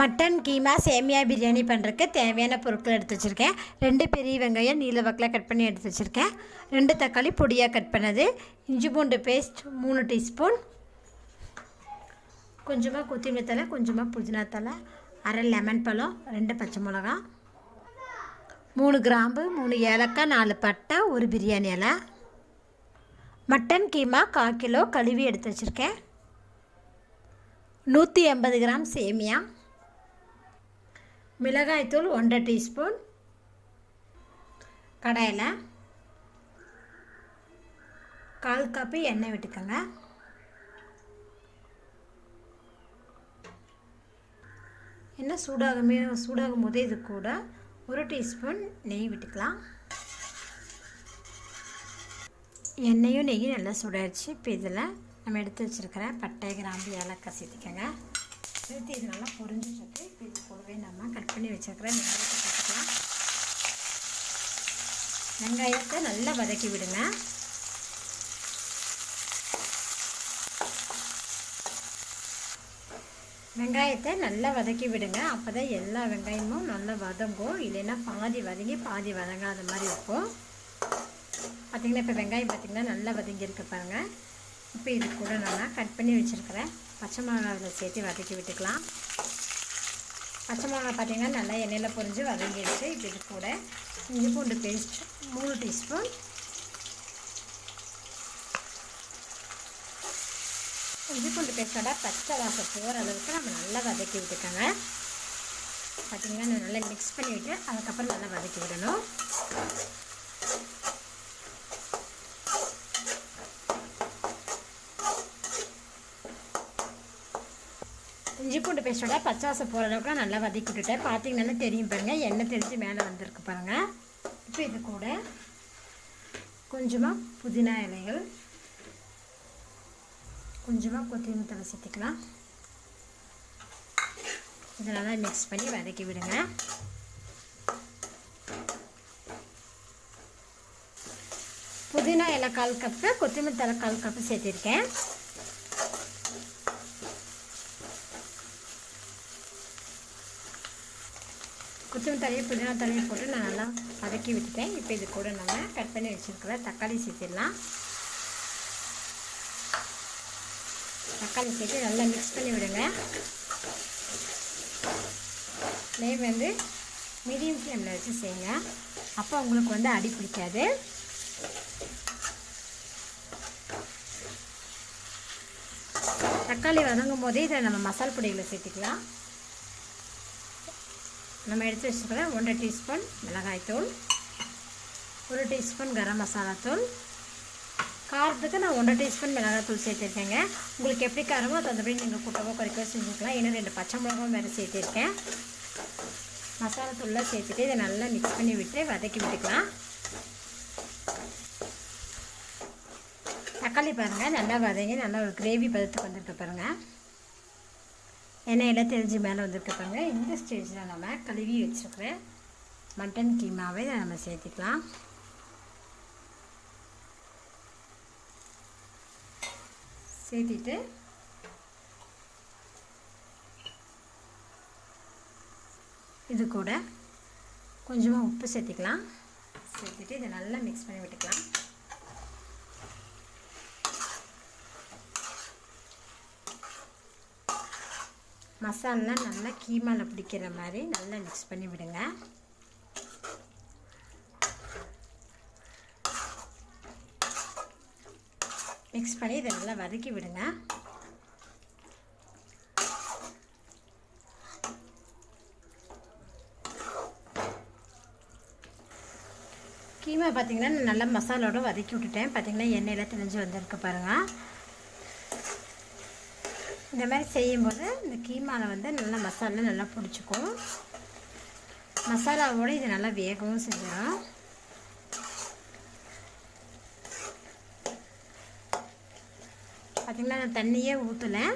Mutton keema சேமியா பிரியாணி பண்ணுறதுக்கு தேவையான பொருட்கள் எடுத்து வச்சுருக்கேன். 2 பெரிய வெங்காயம் நீல வாக்கில் கட் பண்ணி எடுத்து வச்சுருக்கேன். 2 தக்காளி பொடியாக கட் பண்ணது, இஞ்சி பூண்டு பேஸ்ட் 3 டீஸ்பூன், கொஞ்சமாக கொத்தமல்லி தழை, கொஞ்சமாக புதினா தழை, அரை லெமன் பழம், 2 பச்சை மிளகா, 3 கிராம்பு, 3 ஏலக்காய், 4 பட்டை, 1 பிரியாணி இலை. மட்டன் கீமா 1/4 கிலோ கழுவி எடுத்து வச்சுருக்கேன். 180 கிராம் சேமியா, மிளகாய்த்தூள் 1/2 டீஸ்பூன், கடாயில் 1/4 கப்பு எண்ணெய் விட்டுக்கோங்க. எண்ணெய் சூடாகும் போதே இது கூட 1 டீஸ்பூன் நெய் விட்டுக்கலாம். எண்ணெயும் நெய்யும் நல்லா சூடாகிடுச்சு. இப்போ இதில் நம்ம எடுத்து வச்சுருக்கிற பட்டை, கிராம்பு, ஏலக்காய் சேர்த்துக்கோங்க. சேர்த்து இது நல்லா பொரிஞ்சிட்டு இப்போ இது கூடவே நம்ம கட் பண்ணி வச்சுருக்கிற வெங்காயத்தை சேர்த்துக்கலாம். வெங்காயத்தை நல்லா வதக்கி விடுங்க. வெங்காயத்தை நல்லா வதக்கி விடுங்க. அப்போ தான் எல்லா வெங்காயமும் நல்லா வதங்கும். இல்லைன்னா பாதி வதங்கி பாதி வதங்காத மாதிரி இருக்கும். பார்த்திங்கன்னா இப்போ வெங்காயம் பார்த்திங்கன்னா நல்லா வதங்கியிருக்க பாருங்கள். இப்போ இது கூட நம்ம கட் பண்ணி வச்சுருக்கிறேன் பச்சை மிளகாவில் சேர்த்து வதக்கி விட்டுக்கலாம். பச்சை மிளகா பார்த்திங்கன்னா நல்லா எண்ணெயில் பொரிஞ்சு வதங்கிடுச்சு. இப்போ இது கூட இஞ்சி பூண்டு பேஸ்ட் 3 டீஸ்பூன், இஞ்சி பூண்டு பேஸ்ட்டோட பச்சை வாசம் போகிற அளவுக்கு நம்ம நல்லா வதக்கி விட்டுக்கோங்க. பார்த்திங்கன்னா நல்லா மிக்ஸ் பண்ணிவிட்டு அதுக்கப்புறம் நல்லா வதக்கி விடணும். இஞ்சி பூண்டு பேஸ்ட்டோட பச்சை வாசம் போகிற அளவுக்கு நல்லா வதக்கி விட்டுட்டேன். பார்த்திங்கன்னா தெரியும் பாருங்கள், எண்ணெய் தெரிஞ்சு மேலே வந்திருக்கு பாருங்கள். இப்போ இது கூட கொஞ்சமாக புதினா இலைகள், கொஞ்சமாக கொத்தமல்லி தழை சேர்த்துக்கலாம். இதை நல்லா மிக்ஸ் பண்ணி வதக்கி விடுங்க. புதினா இலை 1/4 கப்பு, கொத்தமல்லி தழை 1/4 கப்பு சேர்த்திருக்கேன். கொத்தமல்லி தழையை புதினா தழையை போட்டு நான் நல்லா வதக்கி விட்டுட்டேன். இப்போ இது கூட நம்ம கட் பண்ணி வச்சுருக்கிற தக்காளி சேர்த்திடலாம். தக்காளி சேர்த்து நல்லா மிக்ஸ் பண்ணி விடுங்க. ஃப்ளேம் வந்து மீடியம் ஃப்ளேமில் வச்சு செய்யுங்க. அப்போ உங்களுக்கு வந்து அடி பிடிக்காது. தக்காளி வதங்கும் போதே இதை நம்ம மசாலா பொடிகளை சேர்த்துக்கலாம். நம்ம எடுத்து வச்சுருக்கிற 1/2 டீஸ்பூன் மிளகாய்த்தூள், 1 டீஸ்பூன் கரம் மசாலா தூள். காரத்துக்கு நான் 1/2 டீஸ்பூன் மிளகாய்த்தூள் சேர்த்துருக்கேங்க. உங்களுக்கு எப்படி காரமோ தந்தபடி நீங்கள் கூட்டவோ குறைக்கவோ செஞ்சுக்கலாம். இன்னும் 2 பச்சை மிளகாவும் வேறு சேர்த்துருக்கேன். மசாலா தூள்லாம் சேர்த்துட்டு இதை நல்லா மிக்ஸ் பண்ணி விட்டு வதக்கி விட்டுக்கலாம். தக்காளி பாருங்கள் நல்லா வதங்கி நல்லா ஒரு கிரேவி பதத்துக்கு வந்துருக்க பாருங்கள். எண்ணெயில் தெரிஞ்சு மேலே வந்துருக்க பாருங்கள். இந்த ஸ்டேஜில் நம்ம கழுவி வச்சுருக்கிற மட்டன் கீமாவை நம்ம சேர்த்துக்கலாம். சேர்த்திட்டு இது கூட கொஞ்சமாக உப்பு சேர்த்துக்கலாம். சேர்த்துட்டு இதை நல்லா மிக்ஸ் பண்ணி விட்டுக்கலாம். மசாலெலாம் நல்லா கீமாவில் பிடிக்கிற மாதிரி நல்லா மிக்ஸ் பண்ணி விடுங்க. மிக்ஸ் பண்ணி இதை நல்லா வதக்கி விடுங்க. கீமா பார்த்திங்கன்னா நான் நல்லா மசாலோடு வதக்கி விட்டுட்டேன். பார்த்திங்கன்னா எண்ணெயில் தெளிஞ்சு வந்திருக்கு பாருங்கள். இந்த மாதிரி செய்யும்போது இந்த கீமாவில் வந்து நல்லா மசாலா நல்லா பிடிச்சிக்கும். மசாலாவோடு இது நல்லா வேகவும் செஞ்சிடும். பார்த்திங்கன்னா நான் தண்ணியே ஊற்றலை.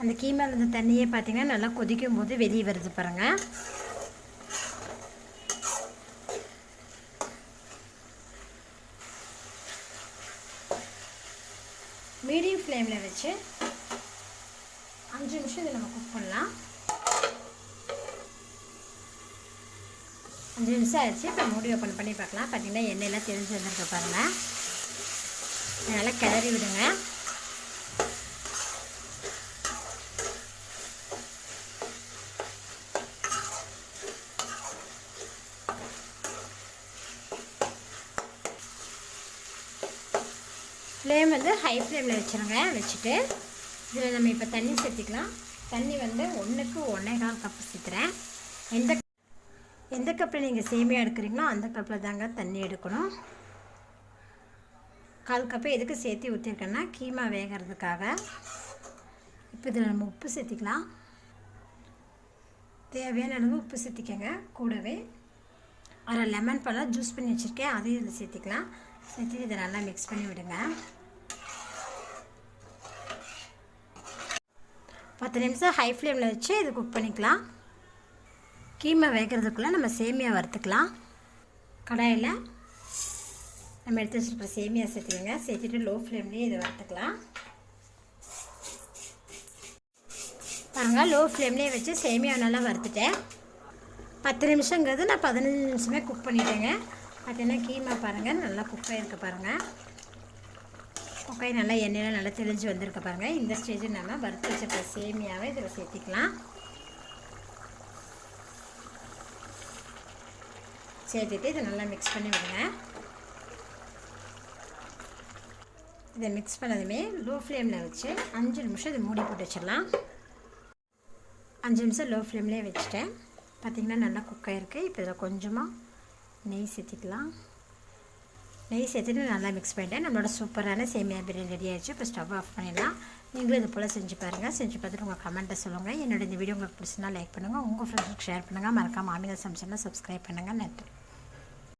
அந்த கீமாவில் இருந்த தண்ணியே பார்த்திங்கன்னா நல்லா கொதிக்கும் போது வெளியே வருது பாருங்கள். மீடியம் ஃப்ளேமில் வச்சு 5 நிமிஷம் இதை நம்ம குக் பண்ணலாம். 5 நிமிஷம் ஆயிடுச்சு. இப்போ மூடி ஓப்பன் பண்ணி பார்க்கலாம். பார்த்திங்கன்னா எண்ணெயெல்லாம் தெரிஞ்சு வந்துருக்க பாருங்கள். நல்லா கிளறி விடுங்க. ஃப்ளேம் வந்து ஹை ஃப்ளேமில் வச்சுருங்க. வச்சுட்டு இதில் நம்ம இப்போ தண்ணி சேர்த்திக்கலாம். தண்ணி வந்து 1க்கு 1.25 கப்பு சேர்த்துறேன். எந்த கப்பில் நீங்கள் சேமியா எடுக்கிறீங்களோ அந்த கப்பில் தாங்க தண்ணி எடுக்கணும். 1/4 கப்பு எதுக்கு சேர்த்து ஊற்றிருக்கேன்னா கீமா வேகிறதுக்காக. இப்போ இதில் நம்ம உப்பு சேர்த்திக்கலாம். தேவையான அளவு உப்பு சேர்த்திக்கங்க. கூடவே 1/2 லெமன் பழம் ஜூஸ் பண்ணி வச்சுருக்கேன், அதையும் இதில் சேர்த்திக்கலாம். சேர்த்து இதை நல்லா மிக்ஸ் பண்ணி விடுங்க. 10 நிமிஷம் ஹை ஃப்ளேமில் வச்சு இது குக் பண்ணிக்கலாம். கீமா வேகிறதுக்குள்ளே நம்ம சேமியா வறுத்துக்கலாம். கடாயில் நம்ம எடுத்து வச்சுருக்கிற சேமியா சேர்த்துக்கோங்க. சேர்த்துட்டு லோ ஃப்ளேம்லேயே இதை வறுத்துக்கலாம். பாருங்கள், லோ ஃப்ளேம்லேயே வச்சு சேமியா நல்லா வறுத்துட்டேன். 10 நிமிஷங்கிறது நான் 15 நிமிஷமே குக் பண்ணிட்டேங்க. பார்த்தீங்கன்னா கீமா பாருங்கள் நல்லா குக் ஆகிருக்க பாருங்கள். குக்காய் நல்லா எண்ணெயில் நல்லா தெளிஞ்சு வந்திருக்க பாருங்கள். இந்த ஸ்டேஜில் நம்ம வறுத்து வச்சுருக்க சேமியாவை இதில் சேர்த்திக்கலாம். சேர்த்துட்டு இதை நல்லா மிக்ஸ் பண்ணி விடுங்க. இதை மிக்ஸ் பண்ணதுமே லோ ஃப்ளேமில் வச்சு 5 நிமிஷம் இதை மூடி போட்டு வச்சிடலாம். 5 நிமிஷம் லோ ஃப்ளேம்லேயே வச்சுட்டேன். பார்த்திங்கன்னா நல்லா குக் ஆகிருக்கு. இப்போ இதில் கொஞ்சமாக நெய் சேர்த்திக்கலாம். நெய் சேர்த்துட்டு நல்லா மிக்ஸ் பண்ணிட்டேன். நம்மளோட சூப்பரான சேமியா பிரியாணி ரெடி ஆகிடுச்சு. இப்போ ஸ்டவ் ஆஃப் பண்ணிடலாம். நீங்களும் இது போல் செஞ்சு பாருங்கள். செஞ்சு பார்த்துட்டு உங்கள் கமெண்ட்டை சொல்லுங்கள். என்னோட இந்த வீடியோ உங்களுக்கு பிடிச்சினா லைக் பண்ணுங்கள். உங்கள் ஃப்ரெண்ட்ஸுக்கு ஷேர் பண்ணுங்கள். மறக்காமல் ஆமிகா சமைச்சனா சப்ஸ்கிரைப் பண்ணுங்கள். நன்றி.